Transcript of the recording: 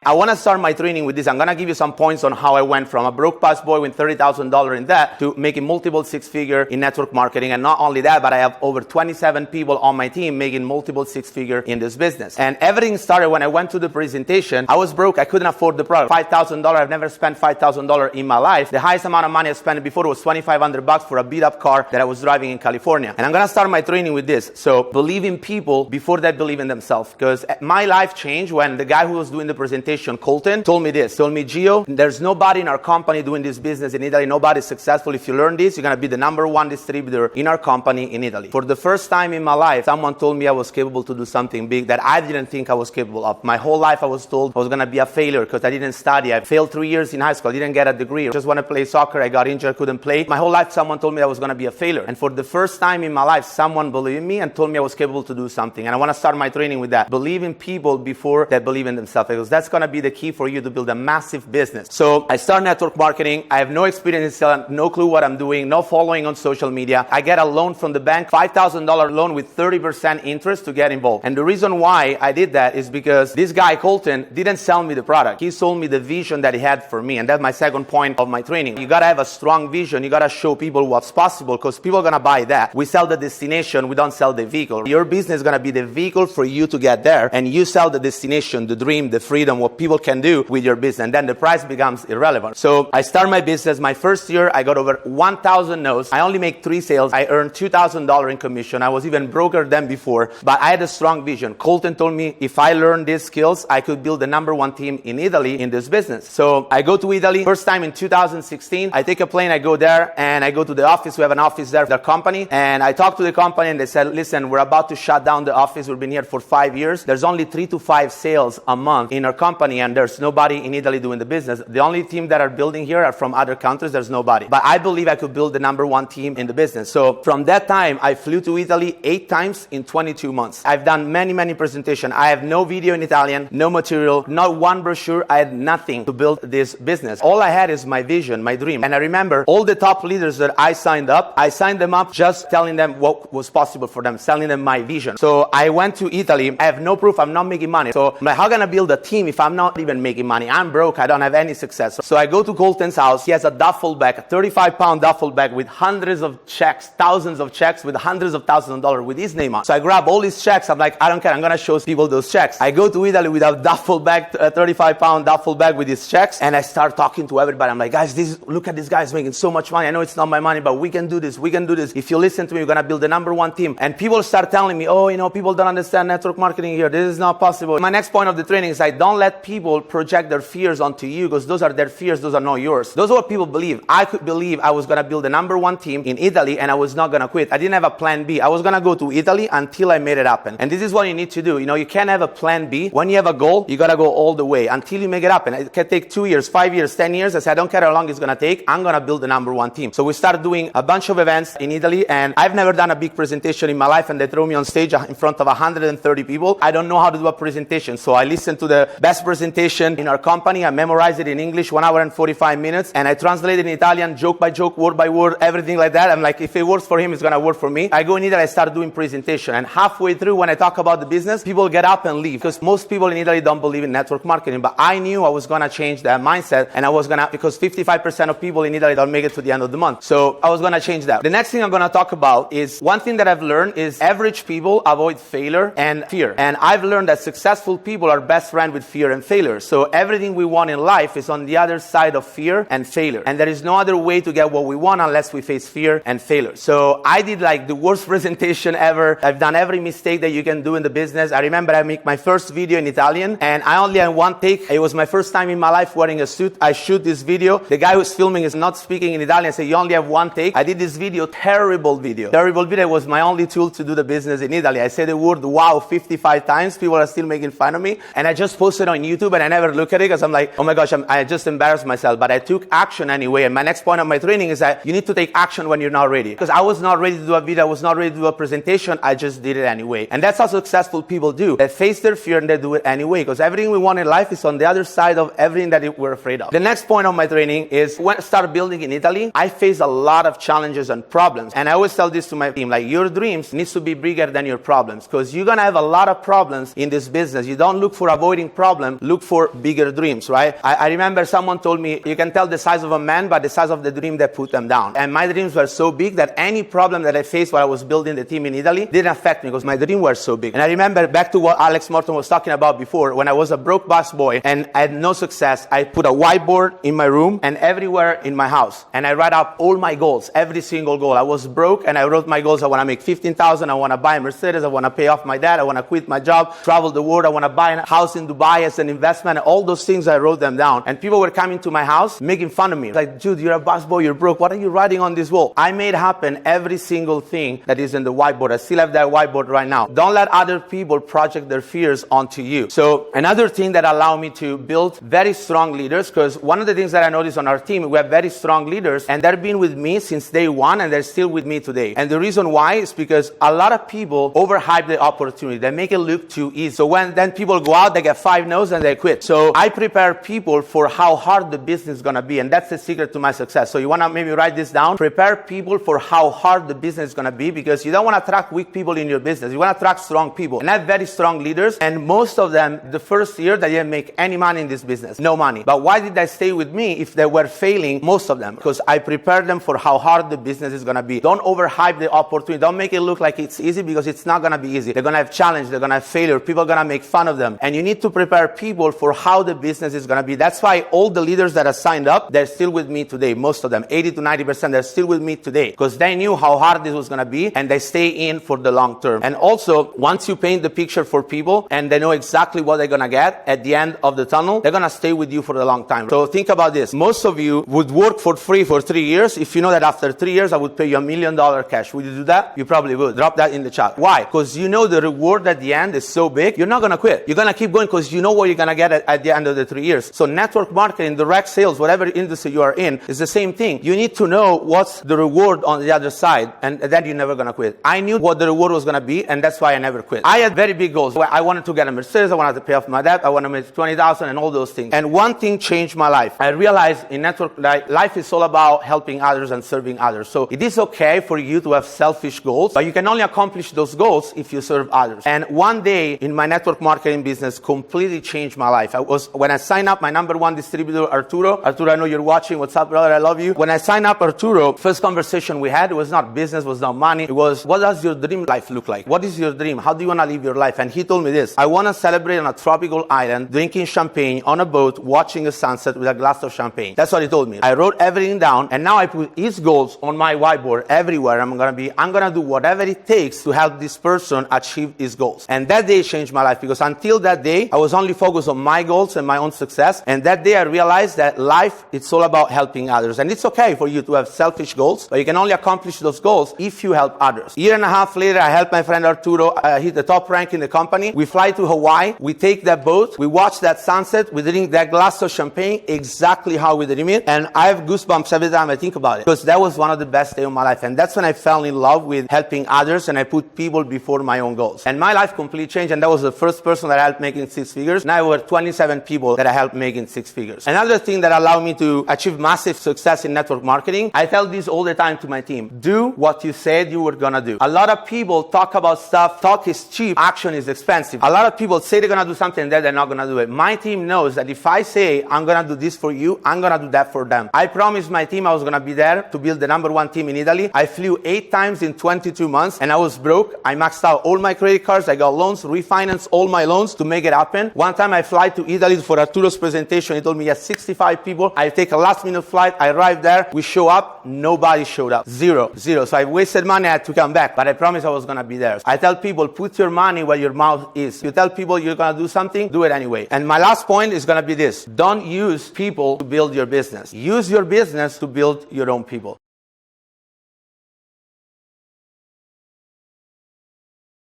I want to start my training with this. I'm going to give you some points on how I went from a broke past boy with $30,000 in debt to making multiple six-figure in network marketing. And not only that, but I have over 27 people on my team making multiple six-figure in this business. And everything started when I went to the presentation. I was broke. I couldn't afford the product. $5,000. I've never spent $5,000 in my life. The highest amount of money I spent before was $2,500 for a beat-up car that I was driving in California. And I'm going to start my training with this. So believe in people before they believe in themselves. Because my life changed when the guy who was doing the presentation, Colton, told me this. Told me, Gio, there's nobody in our company doing this business in Italy. Nobody's successful. If you learn this, you're going to be the #1 distributor in our company in Italy. For the first time in my life, someone told me I was capable to do something big that I didn't think I was capable of. My whole life I was told I was going to be a failure because I didn't study. I failed 3 years in high school. I didn't get a degree. I just want to play soccer. I got injured, couldn't play. My whole life someone told me I was going to be a failure. And for the first time in my life, someone believed in me and told me I was capable to do something. And I want to start my training with that. Believe in people before they believe in themselves, because that's going to be the key for you to build a massive business. So I start network marketing. I have no experience in selling, no clue what I'm doing, no following on social media. I get a loan from the bank, $5,000 loan with 30% interest to get involved. And the reason why I did that is because this guy, Colton, didn't sell me the product. He sold me the vision that he had for me. And that's my second point of my training. You got to have a strong vision. You got to show people what's possible, because people are going to buy that. We sell the destination. We don't sell the vehicle. Your business is going to be the vehicle for you to get there. And you sell the destination, the dream, the freedom, what people can do with your business. And then the price becomes irrelevant. So I start my business. My first year, I got over 1,000 no's. I only make 3 sales. I earned $2,000 in commission. I was even broker than before, but I had a strong vision. Colton told me if I learned these skills, I could build the #1 team in Italy in this business. So I go to Italy. First time in 2016, I take a plane, I go there, and I go to the office. We have an office there, the company, and I talk to the company, and they said, listen, we're about to shut down the office. We've been here for 5 years. There's only 3 to 5 sales a month in our company, and there's nobody in Italy doing the business. The only team that are building here are from other countries. There's nobody. But I believe I could build the #1 team in the business. So from that time, I flew to Italy 8 times in 22 months. I've done many presentations. I have no video in Italian, no material, not one brochure. I had nothing to build this business. All I had is my vision, my dream. And I remember all the top leaders that I signed them up just telling them what was possible for them, telling them my vision. So I went to Italy. I have no proof. I'm not making money. So I'm like, how can I build a team if I'm not even making money? I'm broke. I don't have any success. So I go to Colton's house. He has a duffel bag, a 35-pound duffel bag with hundreds of checks, thousands of checks with hundreds of thousands of dollars with his name on. So I grab all these checks. I'm like, I don't care. I'm going to show people those checks. I go to Italy with a duffel bag, a 35-pound duffel bag with these checks. And I start talking to everybody. I'm like, guys, look at this guy's making so much money. I know it's not my money, but we can do this. We can do this. If you listen to me, we're going to build the #1 team. And people start telling me, oh, people don't understand network marketing here. This is not possible. My next point of the training is don't let people project their fears onto you, because those are their fears. Those are not yours. Those are what people believe. I could believe I was going to build the #1 team in Italy, and I was not going to quit. I didn't have a plan B. I was going to go to Italy until I made it happen. And this is what you need to do. You can't have a plan B. When you have a goal, you got to go all the way until you make it happen. It can take 2 years, 5 years, 10 years. I said, I don't care how long it's going to take. I'm going to build the #1 team. So we started doing a bunch of events in Italy, and I've never done a big presentation in my life, and they throw me on stage in front of 130 people. I don't know how to do a presentation. So I listened to the best presentation in our company. I memorized it in English, 1 hour and 45 minutes, and I translated in Italian, joke by joke, word by word, everything like that. I'm like, if it works for him, it's going to work for me. I go in Italy, I start doing presentation, and halfway through, when I talk about the business, people get up and leave, because most people in Italy don't believe in network marketing. But I knew I was going to change that mindset, and I was going to, because 55% of people in Italy don't make it to the end of the month. So I was going to change that. The next thing I'm going to talk about is one thing that I've learned is average people avoid failure and fear. And I've learned that successful people are best friends with fear and failure. So everything we want in life is on the other side of fear and failure. And there is no other way to get what we want unless we face fear and failure. So I did the worst presentation ever. I've done every mistake that you can do in the business. I remember I make my first video in Italian, and I only had 1 take. It was my first time in my life wearing a suit. I shoot this video. The guy who's filming is not speaking in Italian. I say, you only have 1 take. I did this video, terrible video. Terrible video was my only tool to do the business in Italy. I said the word wow 55 times. People are still making fun of me. And I just posted on YouTube and I never look at it because I'm like, oh my gosh, I just embarrassed myself. But I took action anyway. And my next point of my training is that you need to take action when you're not ready. Because I was not ready to do a video. I was not ready to do a presentation. I just did it anyway. And that's how successful people do. They face their fear and they do it anyway. Because everything we want in life is on the other side of everything that we're afraid of. The next point of my training is when I started building in Italy, I faced a lot of challenges and problems. And I always tell this to my team, like your dreams needs to be bigger than your problems. Because you're going to have a lot of problems in this business. You don't look for avoiding problems, look for bigger dreams, right? I remember someone told me, you can tell the size of a man by the size of the dream that put them down. And my dreams were so big that any problem that I faced while I was building the team in Italy didn't affect me because my dreams were so big. And I remember back to what Alex Morton was talking about before, when I was a broke boss boy and I had no success, I put a whiteboard in my room and everywhere in my house. And I write up all my goals, every single goal. I was broke and I wrote my goals. I want to make $15,000. I want to buy a Mercedes. I want to pay off my dad. I want to quit my job, travel the world. I want to buy a house in Dubai as an investment. All those things, I wrote them down. And people were coming to my house making fun of me. Like, dude, you're a boss boy. You're broke. What are you writing on this wall? I made happen every single thing that is in the whiteboard. I still have that whiteboard right now. Don't let other people project their fears onto you. So another thing that allowed me to build very strong leaders, because one of the things that I noticed on our team, we have very strong leaders and they've been with me since day one and they're still with me today. And the reason why is because a lot of people overhype the opportunity. They make it look too easy. So when then people go out, they get 5 no's and they quit. So I prepare people for how hard the business is going to be. And that's the secret to my success. So you want to maybe write this down. Prepare people for how hard the business is going to be, because you don't want to attract weak people in your business. You want to attract strong people. And I have very strong leaders. And most of them, the first year, they didn't make any money in this business. No money. But why did they stay with me if they were failing? Most of them. Because I prepared them for how hard the business is going to be. Don't overhype the opportunity. Don't make it look like it's easy, because it's not going to be easy. They're going to have challenge. They're going to have failure. People are going to make fun of them. And you need to prepare people for how the business is going to be. That's why all the leaders that are signed up, they're still with me today. Most of them, 80 to 90%, they're still with me today because they knew how hard this was going to be and they stay in for the long term. And also, once you paint the picture for people and they know exactly what they're going to get at the end of the tunnel, they're going to stay with you for a long time. So think about this. Most of you would work for free for 3 years if you know that after 3 years I would pay you $1 million cash. Would you do that? You probably would. Drop that in the chat. Why? Because you know the reward at the end is so big, you're not going to quit. You're going to keep going because you know what you're going to get at the end of the 3 years. So network marketing, direct sales, whatever industry you are in, is the same thing. You need to know what's the reward on the other side, and then you're never going to quit. I knew what the reward was going to be, and that's why I never quit. I had very big goals. I wanted to get a Mercedes. I wanted to pay off my debt. I wanted to make $20,000 and all those things. And one thing changed my life. I realized in network life is all about helping others and serving others. So it is okay for you to have selfish goals, but you can only accomplish those goals if you serve others. And one day in my network marketing business completely changed my life. When I signed up my number one distributor, Arturo, I know you're watching. What's up, brother? I love you. When I signed up Arturo, first conversation we had, it was not business, was not money. It was, what does your dream life look like? What is your dream? How do you want to live your life? And he told me this: I want to celebrate on a tropical island, drinking champagne on a boat, watching a sunset with a glass of champagne. That's what he told me. I wrote everything down, and now I put his goals on my whiteboard everywhere. I'm going to do whatever it takes to help this person achieve his goals. And that day changed my life, because until that day, I was only focused on my goals and my own success. And that day I realized that life, it's all about helping others. And it's okay for you to have selfish goals, but you can only accomplish those goals if you help others. A year and a half later, I helped my friend Arturo hit the top rank in the company. We fly to Hawaii. We take that boat. We watch that sunset. We drink that glass of champagne exactly how we dream it. And I have goosebumps every time I think about it, because that was one of the best days of my life. And that's when I fell in love with helping others, and I put people before my own goals. And my life completely changed. And that was the first person that I helped making 6 figures. Now I were 27 people that I helped making 6 figures. Another thing that allowed me to achieve massive success in network marketing, I tell this all the time to my team: do what you said you were gonna do. A lot of people talk about stuff. Talk is cheap. Action is expensive. A lot of people say they're gonna do something and then they're not gonna do it. My team knows that if I say I'm gonna do this for you, I'm gonna do that for them. I promised my team I was gonna be there to build the number one team in Italy. I flew 8 times in 22 months and I was broke. I maxed out all my credit cards. I got loans, refinanced all my loans to make it happen. One time I fly to Italy for Arturo's presentation. He told me he has 65 people. I take a last minute flight. I arrive there. We show up. Nobody showed up. Zero. So I wasted money. I had to come back. But I promised I was going to be there. I tell people, put your money where your mouth is. You tell people you're going to do something, do it anyway. And my last point is going to be this: don't use people to build your business. Use your business to build your own people.